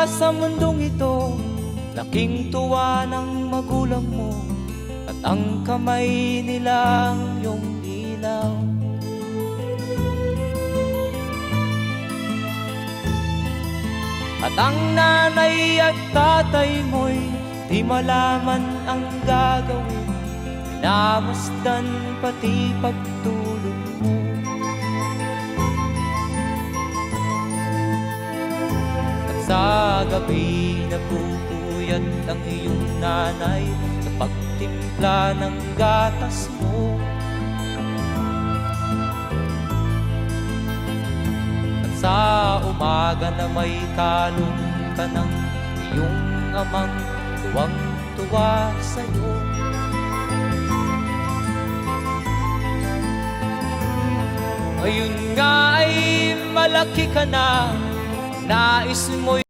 sa mundong ito, laking tuwa ng magulang mo, at ang kamay nila ang iyong ilaw. At ang nanay at tatay mo'y di malaman ang gagawin, minamasdan pati pagtulog mo. At sa gabi napupuyat ang iyong nanay sa pagtimpla ng gatas mo. Sa umaga na may kalong ka ng iyong amang tuwang-tuwa sa'yo. Ngayon nga ay malaki ka na, nais mo'y